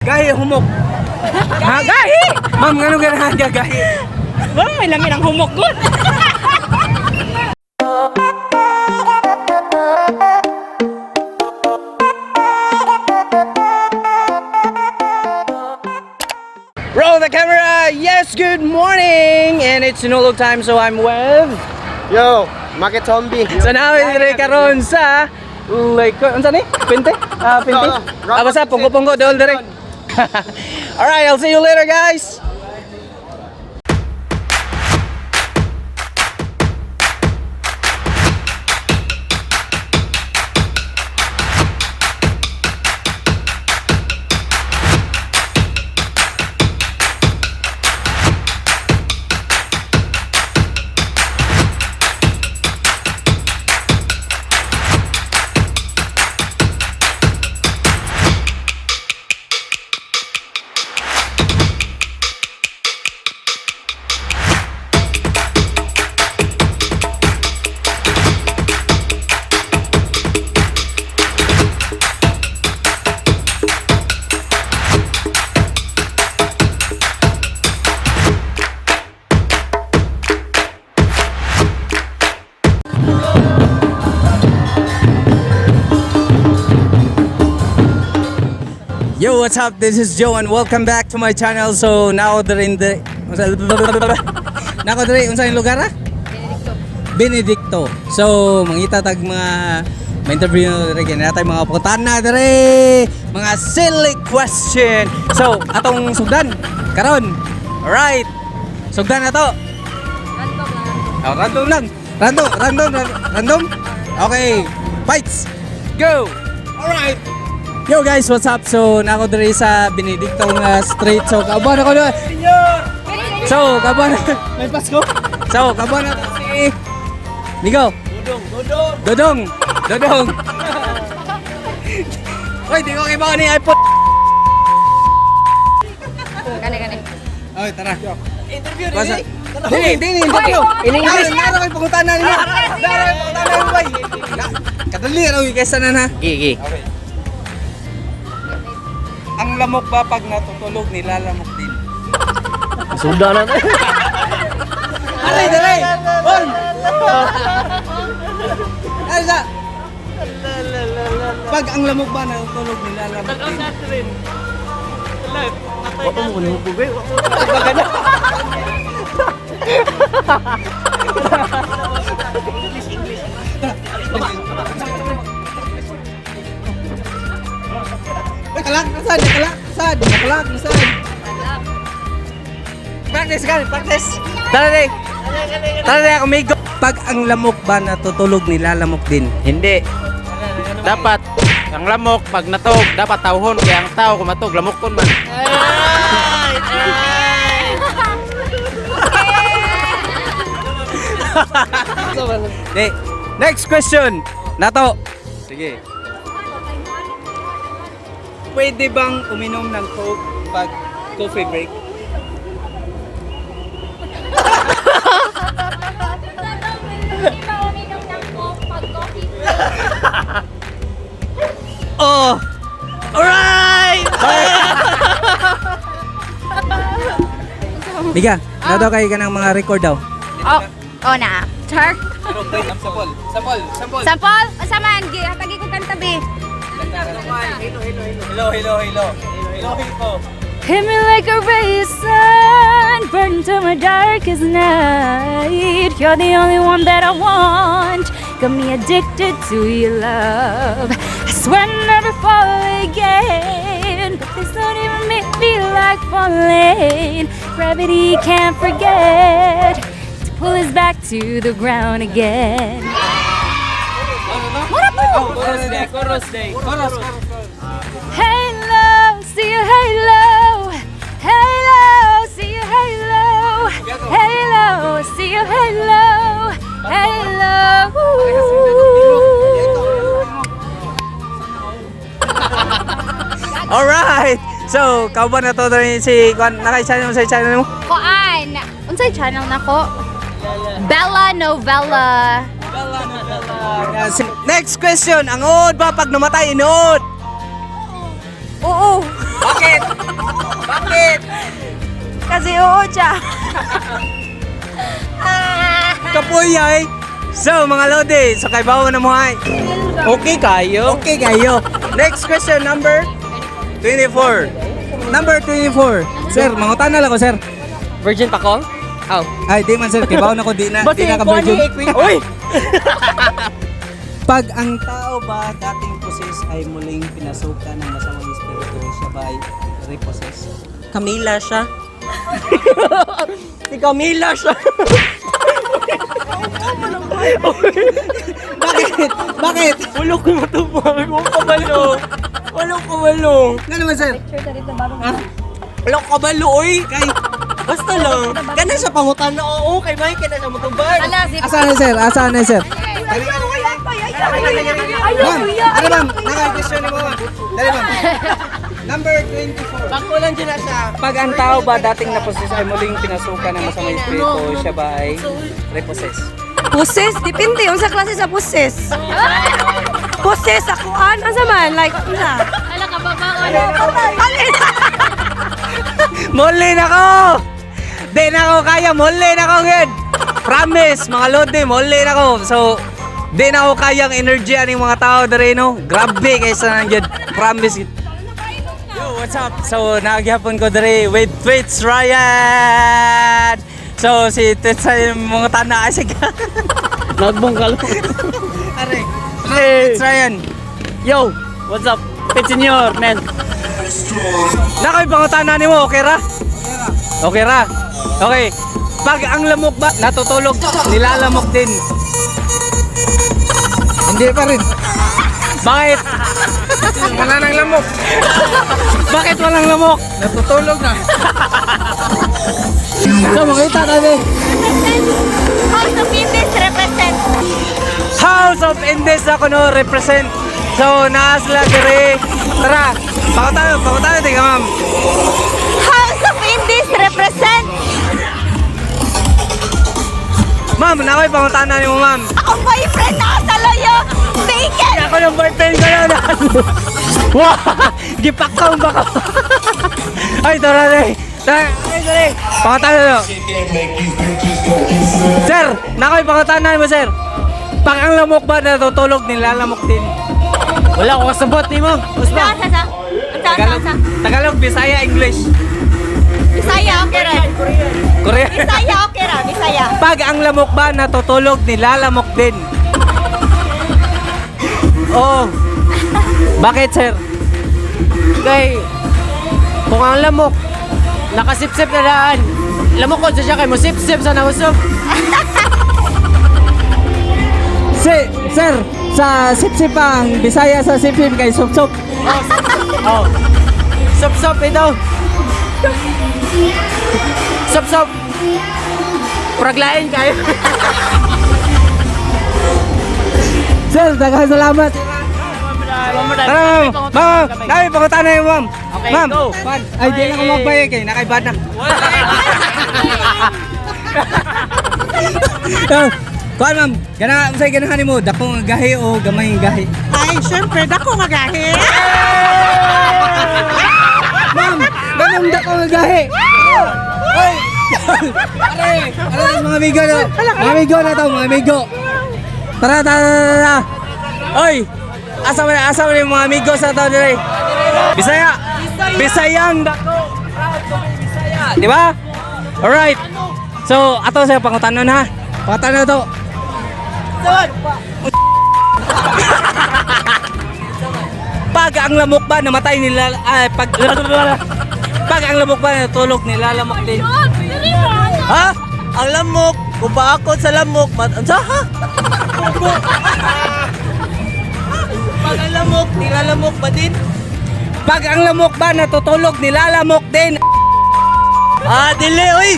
Gahi humok. Ha, gahi! Ma'am, ngano ganahan ka gahi? Wala, may lamin ang humok ko. Roll the camera! Yes, good morning! And it's Sinulog time, so I'm with... Yo, Market Zombie. So now, dire karon sa... Like, ano ni? Pinte? Pinte? Basta, pungko-pungko, dool dire. Alright, I'll see you later, guys! Yo, what's up? This is Joe and welcome back to my channel. So now they're in the nako dire unsa yung lugar? Benedicto. So mangita tag mga interview dire kay natay mga putana dire, mga silly question. So atong sugdan karon. Alright. Sugdan na to. Random lang. Random. Okay. Fights. Go. Alright. Yo guys, what's up? So, nako diri sa Benedicto nga street. So, kabuan ako doon. So, kabuan. May Pasko. So, kabuan na si Migo. Dodong. Hoy, di ko kibaw ni iPhone. Gani. Oy, tara. Interview Basta. Dili, interview. English. Naro kay pangutana ninyo. Naro kay pangutana ninyo, bay. Kadali raw kaysa na na. Gigi. Okay. Ang lamok ba pag natutulog nilalamok din? Sudah na tayo. Dali! Bon! Ay, sa! Pag ang lamok ba natutulog nilalamok din? Wala mo kunin mo bugay. Nakalak, nasaan? Practice. Tara ako, Migo. Pag ang lamok ba natutulog nilalamok din? Hindi. Dapat ang lamok pag natog dapat tawhon kaya ang tao kumatog lamok kon man. Okay. Next question. Nato. Sige. Pwede bang uminom ng Coke pag coffee break? Oh! Alright! Miga, daw kay ka ng mga record daw. Oh na. Char. Sample. Sampol. Asaman. Hatagi ko kantabi. Hello. Hit me like a ray of sun, burn to my darkest night. You're the only one that I want. Got me addicted to your love. I swear I'll never fall again, but this don't even make me like falling. Gravity can't forget to pull us back to the ground again. Chorus day. Halo, see you halo. Halo, see you halo. Halo, see you halo. Halo. Alright! So, kauban na to rin si naka-channel mo sa channel mo? Koan. Unsay channel nako? Bella Novella. Next question, ang uod ba pag namatay inuod? Oo. Bakit? Bakit? Kasi oo siya. Kapuyay. So, mga lodi, sa kay bawa na mo ay. Okay kayo. Okay kayo. Next question, number 24. Number 24. Sir, mangutan na lang ko, sir. Virgin pa ko? Oh. Ay, di man, sir. Kay bawa na ko, di na ka-virgin. Uy! Pag ang tao ba dating possess ay muling pinasukan ng masamang espiritu, siya ba ay repossess? Camila siya. Si Camila siya. Bakit? Bakit? Wala ko matubang. Wala kabalo. Wala kabalo. Nga naman, sir. Wala kabalo, oy. Kay, basta lang. Kana sa pangutan na oo. Kay Mike, kana sa matubang. Asan na, sir? Asan na, sir? Ma'am, ano ma'am? Naka-question ni mo, ma'am. Dali, ma'am. Number 24. Bako lang dyan na siya. Pag ang tao ba dating napossess ay muling pinasukan ng masamang espiritu, siya ba ay repossess? Puses? Depende. Yung sa klase sa puses. Puses ako. Ano sa man? Like, una. Ala ka ba ba? Alin? Muli na ko! Di na ko kaya, muli na ko ngid! Promise, mga lodi, muli na ko. So, di na ko kayang energy aning mga tao dere no. Grabe kaysa nangyad. Promise. Yo, what's up? So, naghihapon ko dere with Twitch Ryan. So, si Twitch ay mga tana ay sige. Nagbongkal. Are. Twitch Ryan. Yo, what's up? Petsenyor, man. Nakoy pangutana nimo, okay ra? Okay ra. Okay. Pag ang lamok ba natutulog, nilalamok din. Hindi pa rin. Bakit? Wala nang lamok. Bakit walang lamok? Natutulog na. So, makita natin. House of Indies represent. House of Indies ako no represent. So, naas lang dire. Tara, pakutano, tingnan ma'am. House of Indies represent. Ma'am, nakoy pangutana ni mo, ma'am. Ako boyfriend na sa loyo. Bacon. Ako ng boyfriend ko na. Wow! Gipakaw ba ka? Ay, tara na eh. Tara, ay. Pangutana no. Sir, nakoy pangutana mo, sir. Pag ang lamok ba natutulog, nilalamok din. Wala ko kasabot ni mo. Sa. Tagalog, Bisaya, English. Bisaya, okay ra. Korean. Bisaya, okay ra. Bisaya. Pag ang lamok ba natutulog, nilalamok din. Oh. Bakit, sir? Kay, kung ang lamok, nakasip-sip na daan. Lamok ko siya kay mo sip-sip sa nausok. Sir, sa sipsipang Bisaya sa sipsip kay sup-sup. Oh. Sop-sop ito. Sop-sop. Praglain kayo. Sir, daghang salamat. Tara, ma'am. Dami pangutan na yung ma'am. Okay, ma'am. go. Ay, di na ko magbayag kay nakaibad na. Kuan ma'am, unsay ganahan nimo? Dako nga gahi o gamay nga gahi? Ay, syempre, dako magahi. Ma'am, ganun dako nga gahi. Oy! Are, mga amigo na. Mga amigo na to, mga amigo. Tara. Oy! Asa mo yung mga amigo sa to dire? Bisaya. Bisayang dako. Bisaya, di ba? Alright. So, ato sa pangutanon ha. Pangutanon to. Pag ang lamok ba namatay nila pag ang lamok ba natulog nilalamok din. Ha? Ang lamok, kung paakot sa lamok, ha? Pag ang lamok, nilalamok ba din? Pag ang lamok ba natutulog, nilalamok din. Ah, dili, uy!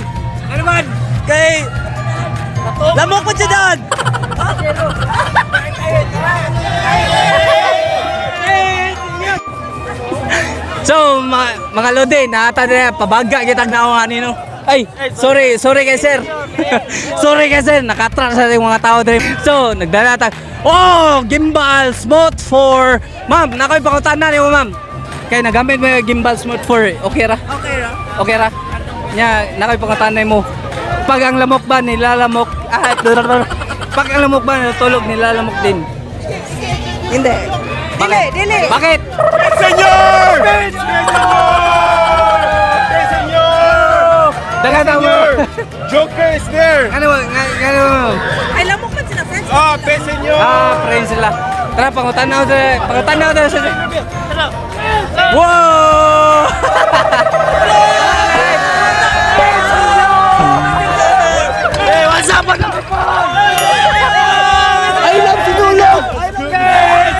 Ano man? Kay... Lamok mo siya doon! So, mga lodi, naata na pabaga kitag naungan nino. Ay, sorry kay sir. Sorry kay sir, nakatras sa mga tao dito. So, nagdalatag. Oh, gimbal, smooth for... Ma'am, nakoy pangutan na niyo, ma'am. Kaya nagamit mo yung gimbal smooth 4. Okay ra? Okay ra. Okay ra? Nya, nakay pangatanay mo. Pag ang lamok ba nilalamok, pag ang lamok ba natulog nilalamok din. Hindi. Bakit? Dili. Bakit? Senyor! Dagan tao mo. Joker is there! Ano mo? Ay, lamok man sila, friends. Ah, pe senyor! Friends sila. Tara, pangutanaw tayo sa... Wow! Hey, what's up? I love Sinulog!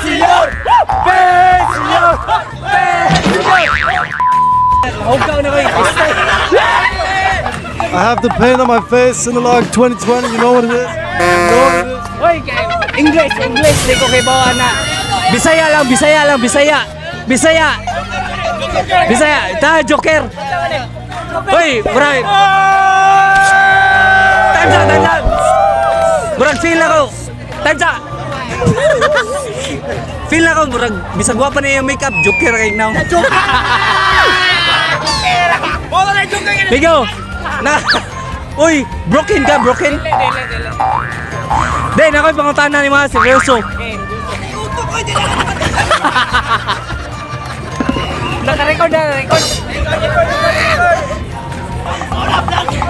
Senyor! Senyor! Hugaw na kayo. I have the pain on my face, Sinulog 2020, you know what it is? You know what it is? Hoy, English, di ko kay bawa na. Bisaya, ta Joker. Hoy, bray. Time out. Murag feel ako. Time out. Feel ako, murag bisag wa pa na yung makeup, Joker kay now. Bigo. Na. Uy, broken ka. Dahil ako'y pangutanan ni mga seryoso. Naka-record.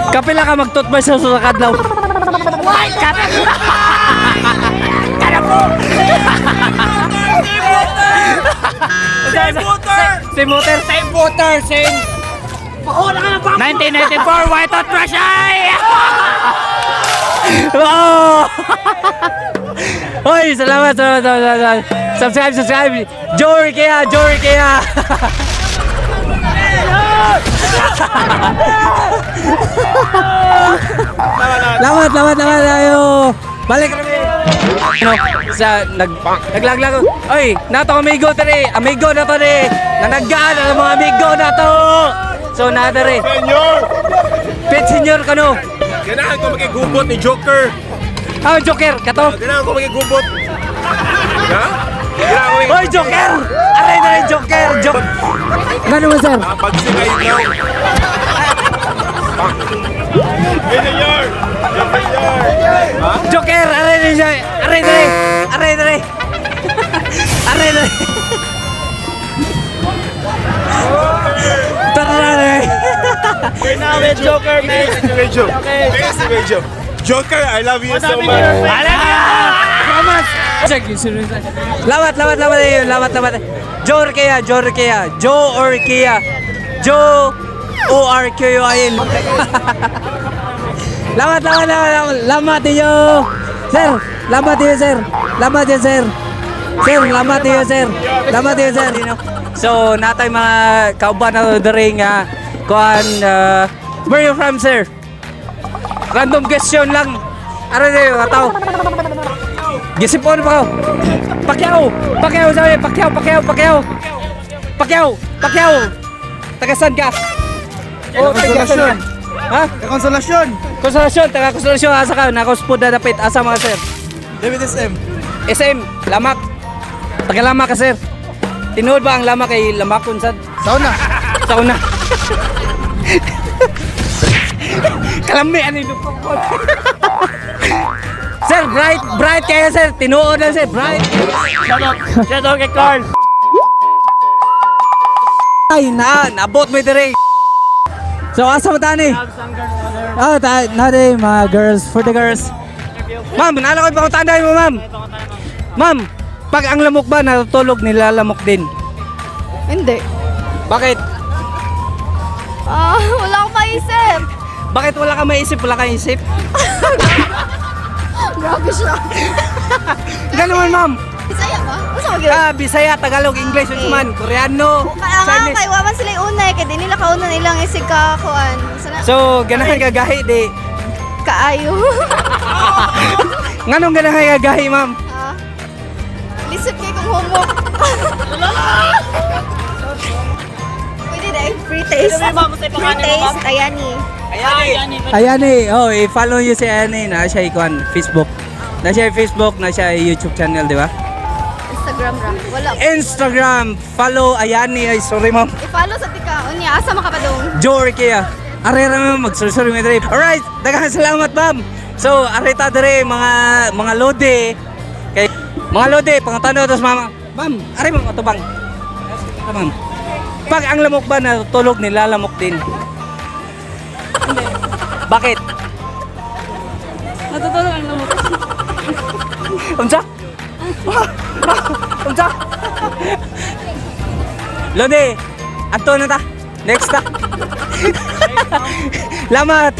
Kapila ka mag-toothbrush sa susakad daw. Same voter. 1994, white toothbrush ay! Wow! Hoy, salamat. Subscribe. Jory kaya. Lamat tayo. Balik kami. Sa naglaglag. Oy, nato amigo na to re. Nanaggaan ang mga amigo na to. So nada re. Senyor! Pet senior kano. Ganahan ko magigubot ni Joker! Joker kato. Ganahan ko magigubot! Ha? Ganahan ko Hoy, Joker! Aray na rin, Joker! Gano mo, sir? Pagsigay ikaw! Hey, senyor! Ha? Joker! Aray na siya! Aray na rin! Tara na rin! We're now with Joker, man! Medyo! Joker, I love you so much! Check yung sunod. Lawat. Joe O-R-K-U-I-N. Lamat niyo. Sir, lamat niyo, sir. So, natay mga kauban na daring kuan where you from, sir? Random question lang. Ano na yung tao? Gisipon pa ako. Pacquiao sabi. Pacquiao. Tagasan ka? Konsolasyon. Ha? Konsolasyon. Konsolasyon. Asa ka? Nakaspod na dapit. Asa mga sir? David SM. SM, lamak. Taga-lamak ka, sir. Tinuod ba ang lamak kay lamakon sad? Sauna. Kalami, ano yung lupok? Sir, bright kayo, sir. Tinuod na, sir. Bright. Shout out kay Carl. Ay, nabot mo dire. So, asa mo tani? Mga girls, for the girls. Ma'am, nala ko pa tanday mo, ma'am. Ma'am, pag ang lamok ba natutulog, nilalamok din? Hindi. Bakit? Wala akong maisip. Bakit wala kang maisip? Wala kang isip? Grabe siya. Ganun man, ma'am. Bisaya ba? Basta mag-iwan. Bisaya, Tagalog, English, man, Koreano, Chinese. Kaya waman sila yung una kaya di nila kauna nilang isig kakuan. So, ganahan ka gahi, di. Kaayo. Nganong ganahan ka gahi, ma'am? Lisip kayo kung humok. Pwede dahil free taste. Free taste, Ayani. Ayani, i-follow nyo si Ayani na siya ikuan Facebook. Na siya Facebook, na siya YouTube channel, di ba? Instagram. Instagram ra. Wala. Instagram, follow Ayani. Ay, sorry ma'am. I-follow sa tika. Unya, asa makapadong? Jory kaya. Arera ma'am, magsursuri mo dre. Alright, daghang salamat ma'am. So, areta dre mga lode. Kay mga lode, pangutano tos mama. Ma'am, are ma'am atubang. Ma'am. Pag ang lamok ba natutulog, nilalamok din. Bakit? Natutulog ang lamok. Unsa? Unsa? Lode, ato na ta. Next ta. Lamat.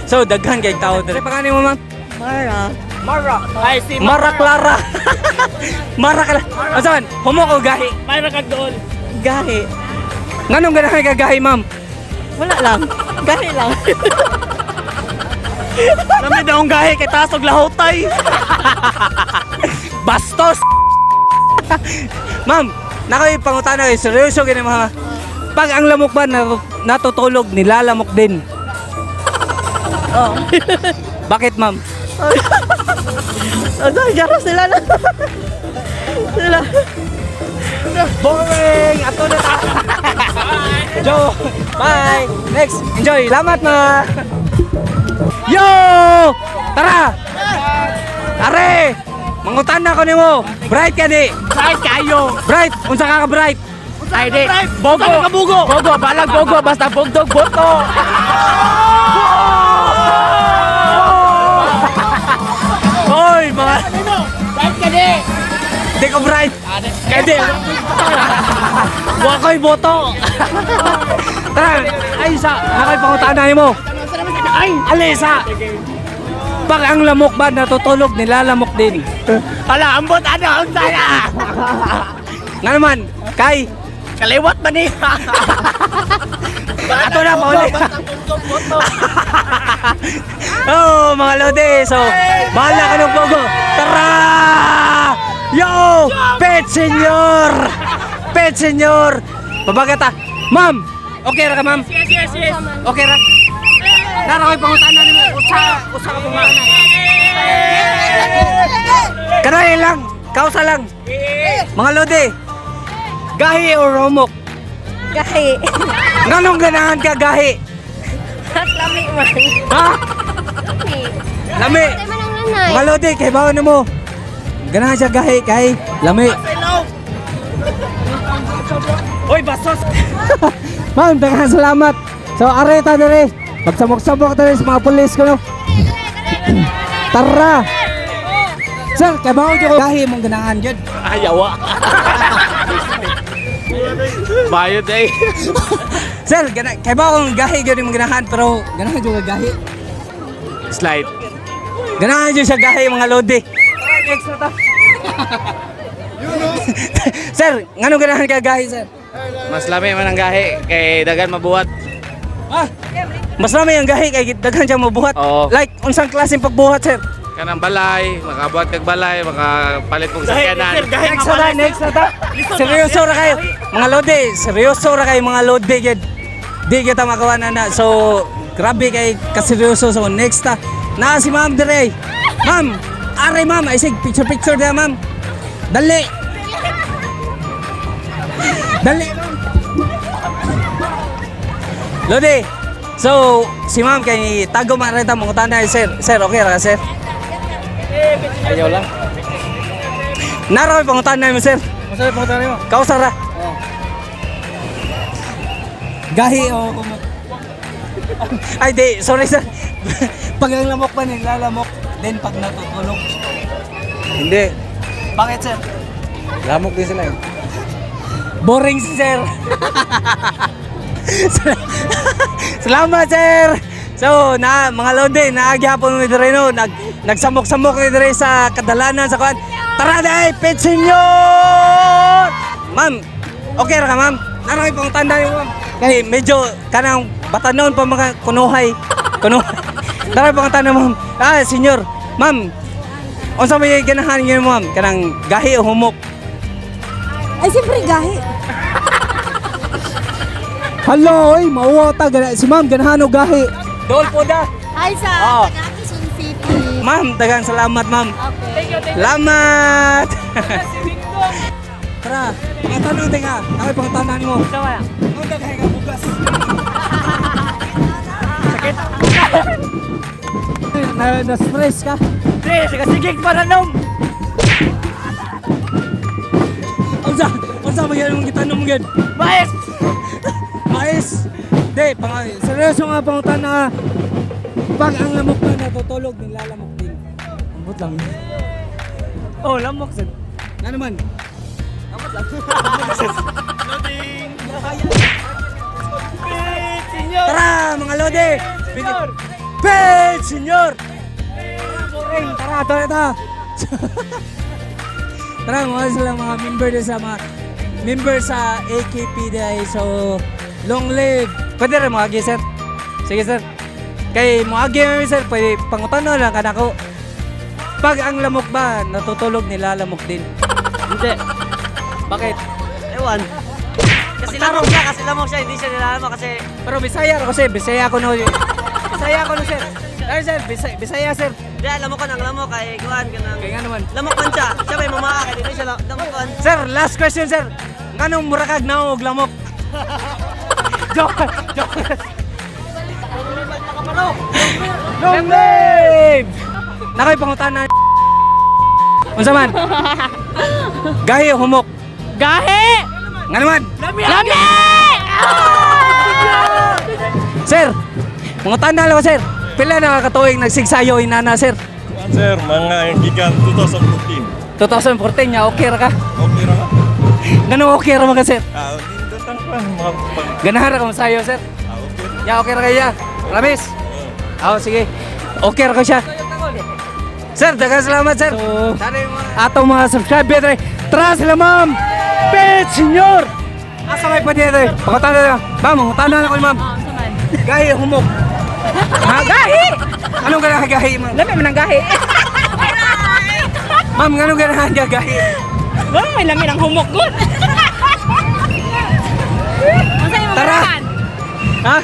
So, daghan kay tao dre. Pangani mo ma'am? Mara. Ay, si Mara Clara. Mara Clara. Asan? Humo ko gahi. Mayra kag doon. Gahi. Nganong ganahan ka gahi, ma'am? Wala lang. Gahi lang. Nami daong gahi kay tasog lahotay. Bastos. Ma'am, nakoy pangutana kay seryoso gini mga. Pag ang lamok ba natutulog, nilalamok din. Oh. Bakit, ma'am? Garo sila na. Sila. Boring! Ato na ta! Joe! Bye! Next! Enjoy! Salamat na! Yo! Tara! Are! Mangutan na ko ni mo! Bright ka di! Kahit kayo. Bright! Unsa ka ka bright? Ay, di. Bogo. Kabugo. Bogo, balag bogo. Basta bugdog boto. Hoy! Mga... Kahit ka di. Di ko bright! Kaya di! Huwag ko'y boto! Tara! Ay, isa! Nakay pangutaan na mo! Ay! Alisa! Pag ang lamok ba natutulog, nilalamok din. Hala, ambot ano ang saya. Nga naman, Kay! Kaliwat ba ni? Ato na pa ulit! Oh, mga lode! So, bahala ka ng pogo! Tara! Yo! Pet Senyor! Pet Senyor! Pabagata! Ma'am! Okay ra ka, ma'am? Yes. Okay ra? Nara ko'y pangutan na nimo. Usa ka pumana. Kanay lang! Kausa lang! Mga lode! Gahi o romok? Gahi. Nganong ganahan ka gahi? At lami man. Ha? Lami! Tay man ang nanay. Mga lode, kay bawa na mo. Ganahan siya gahi kay lami. Oy, bastos! Ma'am, daghang salamat. So, areta na rin. Magsamok-samok na rin sa mga pulis ko, no? Tara! Sir, kay bawa ko gahi mong ganahan dyan. Ayawa. Bayad eh. Sir, kay bawa kong gahi dyan mong ganahan, pero ganahan dyan ka gahi. Slide. Ganahan dyan siya gahi, mga lode. Tara, next na ta. Sir, nganong ganahan ka gahi, sir? Mas lami man ang gahi kay dagan mabuhat. Ah, mas marami ang gahi kay daghan siya mabuhat. Oo. Like, unsang klaseng pagbuhat, sir? Kanang balay, makabuhat kag balay, makapalit kong sakyanan. Next na ta, next na ta. Seryoso ra kayo. Mga lode, seryoso ra kayo mga lode gid. Di kita makawa na. So, grabe kay kaseryoso. So, next ta. Na si Ma'am dire. Ma'am, are ma'am, ay sig picture da ma'am. Dali. Dali, ma'am. Lode. So, si ma'am kay tago man reta mo tanda sir. Sir, okay ra ka, sir? Ayaw lang. Naro pangutan na mo, sir. Masaya pa tayo mo. Kausar ra. Gahi o ay di, sorry sir. Pag ang lamok pa nilalamok, then pag natutulog. Hindi. Bakit sir? Lamok din sila eh. Boring si sir. Salamat sir. So, mga lode, naagyapon mo dire no, nagsamok-samok ni dire sa kadalanan sa kuan. Tara day, Pet Senyor! Ma'am, okay ra ka ma'am? Naroy pang tanda niyo ma'am. Kay medyo kanang batanon pa mga kunuhay. Naroy pang tanda ma'am. Ah, senyor. Ma'am, unsa may ganahan niyo ma'am? Kanang gahi o humok? Ay, siyempre gahi. Hello, oy, mauwata si ma'am ganahan o gahi. Dol po da. Hi sa Oh. Quezon City. Ma'am, daghang salamat ma'am. Okay. Salamat! Tara, mga tanong din nga. Ako pang tanong mo. Sama lang. Ang daghay nga bugas. Sakit. Na-stress ka? Pre, sige para nom. Unsa magyan mong gitanong mo gyud? Mais. Mais. Di, seryoso nga pangutan na pag ang lamok na natutulog, nilalamok din. Ambot lang. Oh, lamok sad. Nga naman. Tara, mga lode! Senyor! Pet, senyor! Boring, tara, tara. Tara, mga sila mga member din sa mga member sa AKP dahil. So, long live. Pwede rin mga agi, sir. Sige, sir. Kay mga agi, sir, pwede pangutan na lang kanako. Pag ang lamok ba, natutulog, nilalamok din. Hindi. Bakit? Ewan. Kasi lamok siya, hindi siya nilalama kasi Pero Bisaya ako, sir. Bisaya ako no. Bisaya ako no, sir. Ay, sir, Bisaya, sir. di lamok ka ng lamok kay kuan ka ng Kaya nga naman. lamok man siya. Siya may mamaa kay di siya lamok kuan. Sir, last question, sir. Nganong murakag na og lamok? Joke. Long live! Nakoy pangutanan. Unsa man? Gahi o humok? Gahi! Nga naman? Lami! Sir, pangutanan lang ko, sir. Pila na katuig nagsigsayo inana, sir? Sir, mga gigan 2014. 2014 nya okay ra ka? Okay ra ka? Ganong okay ra man ka, sir? Dutang pa, mga pag... Ganahan ra ka masayo, sir? Okay. Ya, okay ra kaya. Promise? Oo, sige. Okay ra ko siya. Sir, daghang salamat, sir. Sana yung atong mga subscriber, tre. Tara sila, ma'am. Pet, senyor. Asa may pwede, tre. Pagkatanda na. Ma'am, pagkatanda na ko, ma'am. Gahi, humok. Ha, gahi? Anong ganahan gahi, ma'am? Lami man ang gahi. Ma'am, anong ganahan gahi? May lami ng humok good. Tara. Ha?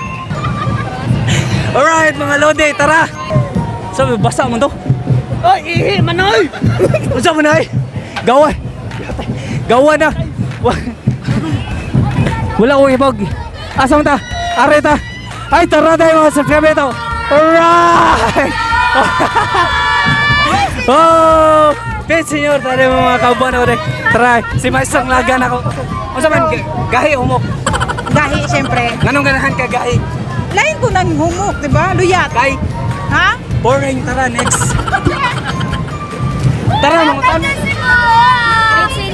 Alright, mga lode, tara. Sabi, basa mo to. Oy, ihi manoy. Unsa man ay? Gawa. Gawa na. Wala ko ibog. Asa man ta? Are ta. Ay tara tayo mga subscriber to. Alright. Oh, pet senyor, tara mga kauban ako. Tara, si Maestro lagan ako. Unsa man gahi humok? Gahi, siyempre. Nganong ganahan ka gahi? Lain ko ng humok, di ba? Luyat. Gahi. Ha? Boring, tara next. Tara mga tanong.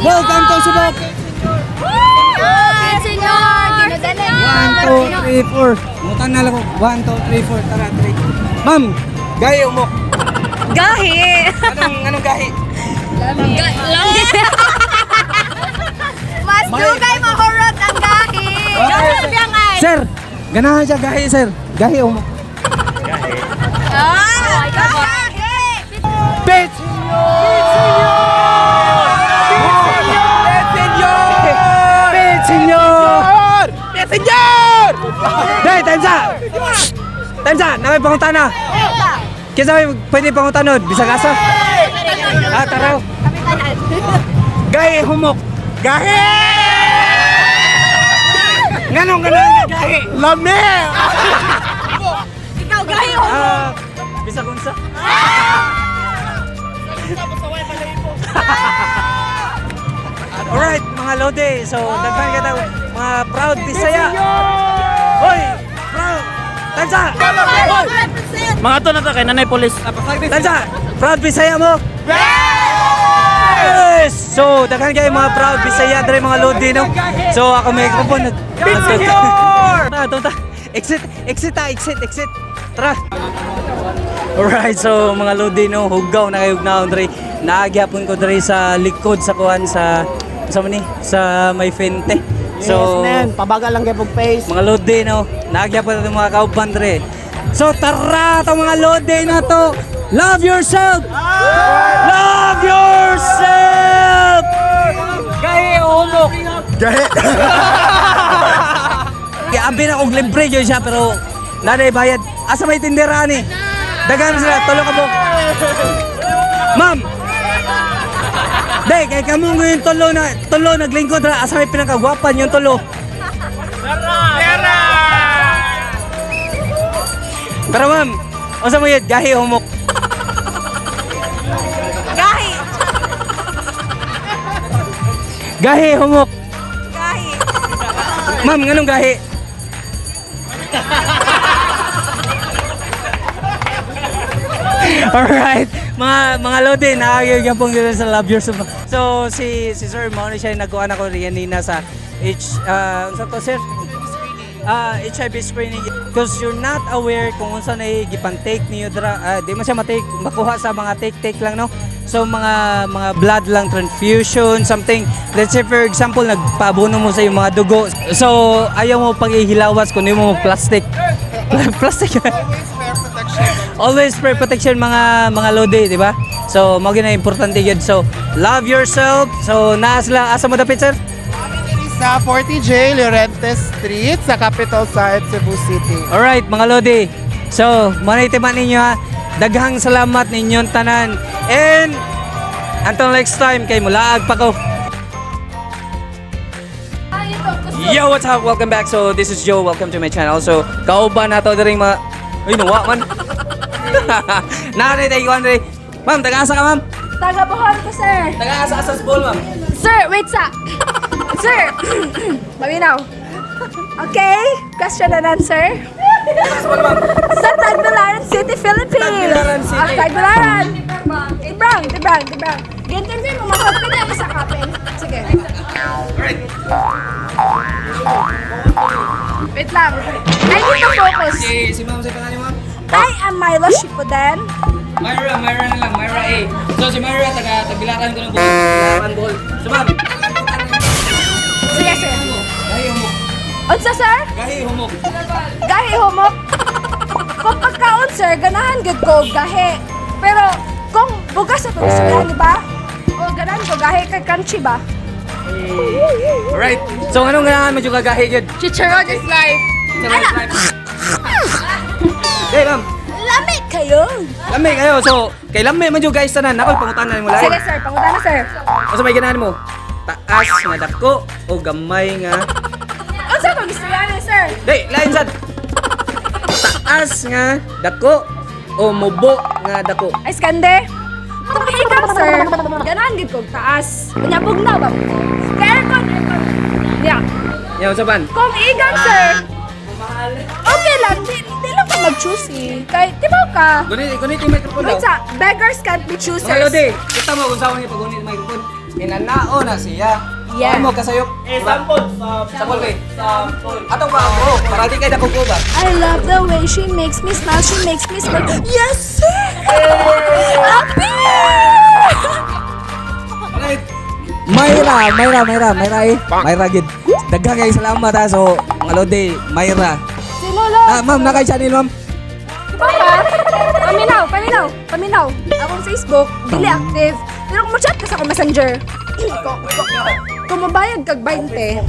Welcome to Subok. Senyor! Ginagaling! 1, 2, 3, 4. Mutan na lang ko. 1, 2, 3, 4. Tara, 3. Ma'am, gahi umok. Gahi! Anong gahi? Lami! Mas dugay mahurot ang gahi! Sir, ganahan siya gahi, sir. Gahi umok. Ah! Gahi! Bitch! Senyor! Senyor! Dahil, time sa! Namay pangutana! Kaya sabi, pwede pangutanod? Bisag asa? Ah, taraw! Gahi, humok! Gahi! Nganong ganahan ka gahi? Lami! Ikaw, gahi humok! Ah, bisag unsa? Alright, mga lode. So, daghan ka daw. Mga proud Bisaya. Hoy! Proud! Tansa! Mga to na to kay nanay police. Tansa! Proud Bisaya mo? Yes! So, daghan kayo mga proud Bisaya dre mga lode, no? So, ako may kupon. Exit. Tara! Alright, so mga lodi, no, hugaw na kayo na dre. Naagyapon ko dre sa likod sa kuhan sa may fente. So, pabagal lang kay pug face. mga lodi, no, naagyapon itong mga kauban dre. So tara itong mga lodi na to. Love yourself! Love yourself! Gahi umok! Gahi! Kaya abi na og libre yun siya pero nanay bayad. Asa may tindera ni? Dagan sila, tulo ka po. Ma'am! Day, kay kamo ngayon tulo naglingkod ra asa may pinakagwapan yung tulo. Pero ma'am, unsa mo yun? Gahi humok. Gahi. Gahi humok. Gahi. Ma'am, nganong gahi? Alright, mga lodi, nakakagapong dito sa Love Yourself. So, si Sir Mauni siya nagkuhan ako riyan nina sa HIV screening because you're not aware kung unsa na gipantake niyo dra di man siya makuha sa mga take lang no. So mga blood lang transfusion something, let's say for example nagpabuno mo sa iyong mga dugo, so ayaw mo pag ihilawas kundi mo plastic. Plastic. Always spray protection mga lodi, di ba? So mao gina importante gyud. So love yourself. So asa mo dapit sir? Sa 40J Llorente Street sa Capital Site, Cebu City. Alright, mga lodi. So, manitiman ninyo ha. Daghang salamat ninyong tanan. And, until next time, kay mulaag pa ko. Yo, what's up? Welcome back. So, this is Joe. Welcome to my channel. So, kauban na to rin mga... Uy, nawa man. Nari, tayo ko, Andre. Ma'am, taga-asa ka, ma'am? Taga-Bohol ko, sir. Taga-asa sa ball, ma'am. Sir, wait sa. Sir, paminaw. Okay, question and answer. Sa Tagbilaran City, Philippines. Tagbilaran City. Tagbilaran. Tibrang. Ganyan din, mamakot na sa kapin. Sige. Alright. Wait lang. I need to focus. Si ma'am, sa pangalan, ma'am? I am Milo Shippuden. Myra na lang, Myra A. So si Myra, taga-Tagbilaran ko ng buhol. Tagbilaran buhol. So ma'am, Sige, sir. gahi humok. Unsa, sir? Gahi humok. Gahi humok. Kung pagkaon, sir, ganahan gud ko og gahi. Pero kung bugas sa tuloy di ba? O ganahan ko gahi kay crunchy ba? Alright. So anong ganahan mo juga gahi gud? Chicharon is life. Hey ma'am, Lamig kayo. lami kayo. So kay lami man juga guys tanan. Ako'y pangutanan mo Sige, lain. sir. Pangutana, sir. Asa may ganahan mo? Taas nga dako o gamay nga. Unsa to gusto yan, sir? Hey, lain sad. Taas nga dako o mubo nga dako. Ay, skande. Kung ikaw, sir, ganahan gud ko og taas. Kanya bugnaw ba? Kaya aircon. Yeah. Yaw saban. Kung ikaw, sir, okay lang. Di lang ka mag-choose eh. Kay, di ba ka? Gunit yung microphone daw. Wait sa, beggars can't be Mga choosers. lodi, kita mo kung saan niya pag-unit ng microphone. Inanao na siya. Yeah. Ano mo kasayop? Sample. Sample ba? Sample. Atong pa ako, para di kayo nakukuba. I love the way she makes me smile. She makes me smile. Yes, sir! Happy! Alright. Myra eh. Myra gid. Daghang kay salamat ha. So, mga lodi, Myra. Sino lo? Ma'am, nakay channel ma'am. Diba ka? Paminaw. Akong Facebook, dili active. Pero kung mo-chat ka sa akong messenger, kung mabayad kag 20. Okay.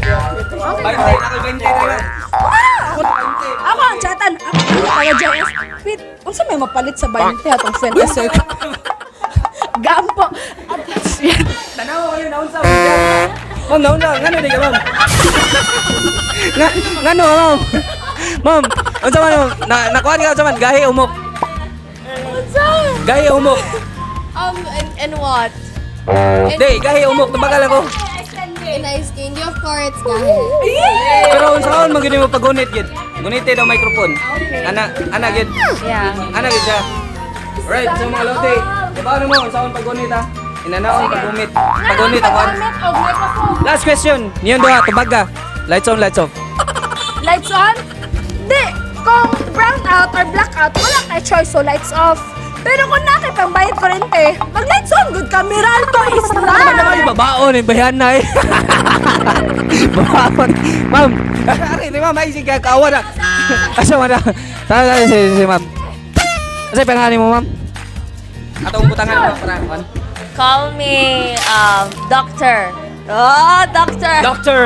Ako ang chatan. Ako taga JS. Wait, unsa may mapalit sa 20 atong friend essay? Gampo. Tanaw ko yun, naunsa. Ma'am, naunsa. Ngano di ka, ma'am? Ngano, ma'am? Ma'am, unsa man, nakuhan ka, unsa man? Gahi umok. Gahi umok. And what? Di, gahi umok. Tabagal ako. In ice candy, of course, kahit. Pero unsa kaon man gini mo pagunit gid. Gunite daw microphone. Ana gid. Yeah. Ana gid siya. Alright, so mga lote. Paano mo unsa kaon pagunit ha? Inanaon pagumit. Pagunit ako. Last question. Niyon duha tubaga. Lights on, lights off. Lights on? Di. Kung brown out or black out, wala kay choice, so lights off. Pero kung nakay pang bayad kurente, mag-lights on, good ka. Miralto is life. Babaon eh, bayan na eh. Babaon. Ma'am, ari, di ma'am, ay sige, kaawa na. Asa mo na? Tara, si ma'am. Asa yung pangalan mo, ma'am? Atong butangan mo, para kuan. Call me, doctor. Oh, doctor. Doctor!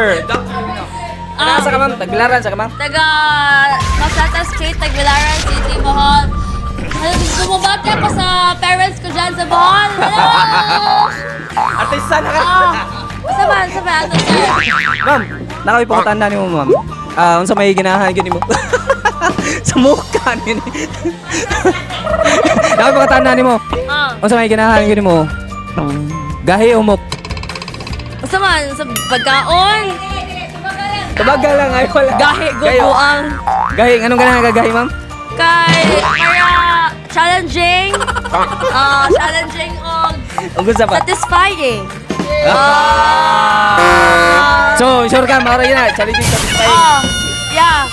Taga sa ka, ma'am? Tagbilaran sa ka, ma'am? Taga Masata Street, Tagbilaran City, Bohol. Bumabati ako sa parents ko dyan sa Bohol. Hello! Artista na ka. Saman, ano sir? Ma'am, nakawin po katanda ni mo, ma'am. Unsa may ginahan gini mo? Sa mukha ni. Nakawin po katanda ni mo. Unsa may ginahan gini mo? Gahi umok. Saman, sa pagkaon. Tabagal lang ay wala. Gahi, gubuang. Gahi, anong ganahan ka gahi, ma'am? Para challenging. Challenging o Ang gusto pa. satisfying. So, sure ka, mara yun na. Challenging satisfying. Yeah.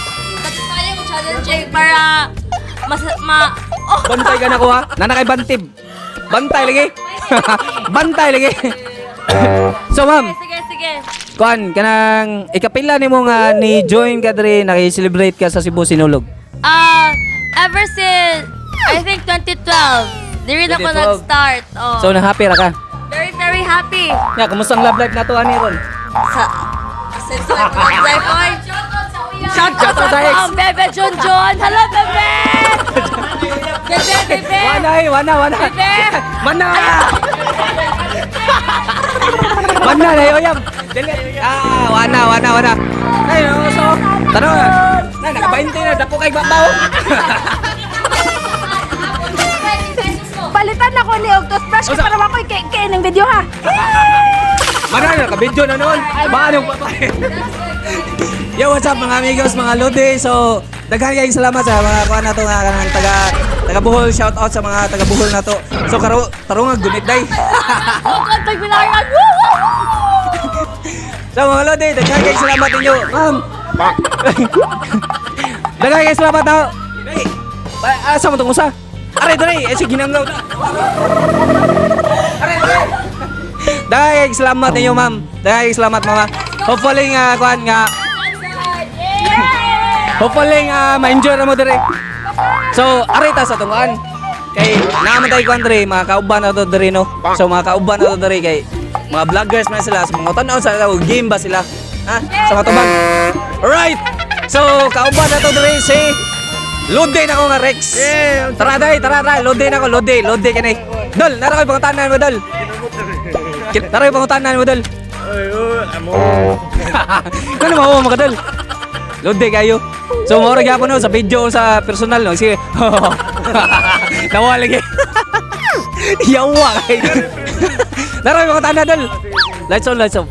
Satisfying o challenging para Bantay ka na ko ha. Nanakay bantib. Bantay lagi. Bantay lagi. So, ma'am. Sige. Kuan, kanang ikapila ni mo nga ni join ka diri naki-celebrate ka sa Cebu Sinulog. Ever since, I think 2012, di rin ako 2012. nag-start. Oh. So, na-happy ra ka. Very, very happy. Ya, kumusta ang love life nato ani ron? Since I was like, oy, shout out Shoutout sa ex. sa Bebe Junjun. Hello, Bebe! Bebe! Wana. Bebe! Mana! Mana na yoyam. Wana. Ay, so, tanaw na. Naka-20 na, dapo kay babaw. Palitan ako ni Octos Brush Osa? para ako kay ng video ha. Mana, naka-video na noon. Paano pa? Yo, what's up mga amigos, mga lodi. So, daghan kayong salamat sa mga kuha na to nga kanang taga Bohol. Shout out sa mga taga Bohol na to. So, tarungag gunit day. Bukod, pagbilayan. So, mga lodi, daghan kayong salamat ninyo. Ma'am. Daghan kayong salamat na. Asa mo itong usa? Aray, dali. Sige, ginanggaw na. Aray. Daghan kayong salamat ninyo, ma'am. Daghan kayong salamat, mama. Hopefully nga, kuhan nga, hopefully ma-enjoy na mo dire. So, arita sa tungan. Kay naman tayo kuan dire, mga kauban na to dire no. So mga kauban na to dire kay mga vloggers man sila, sa mga tanaw sa game ba sila? Ha? Sa mga tubag. Alright. So, kauban na to dire si Lode na ko nga Rex. Tara day, Lode na ko, Lode kanay. Dol, nara ko pangutanan mo dol. Tara ko pangutanan mo dol. Kano mo mga dol? Lode kayo. So, mora gyapon no sa video sa personal no. Sige. Nawa lagi. Yawa kay. Naroy mga tanda dol. Lights on. Lights off.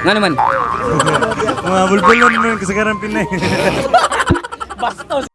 Nga naman. Mga bulbulon mo yung kasagaran Pinay. Bastos.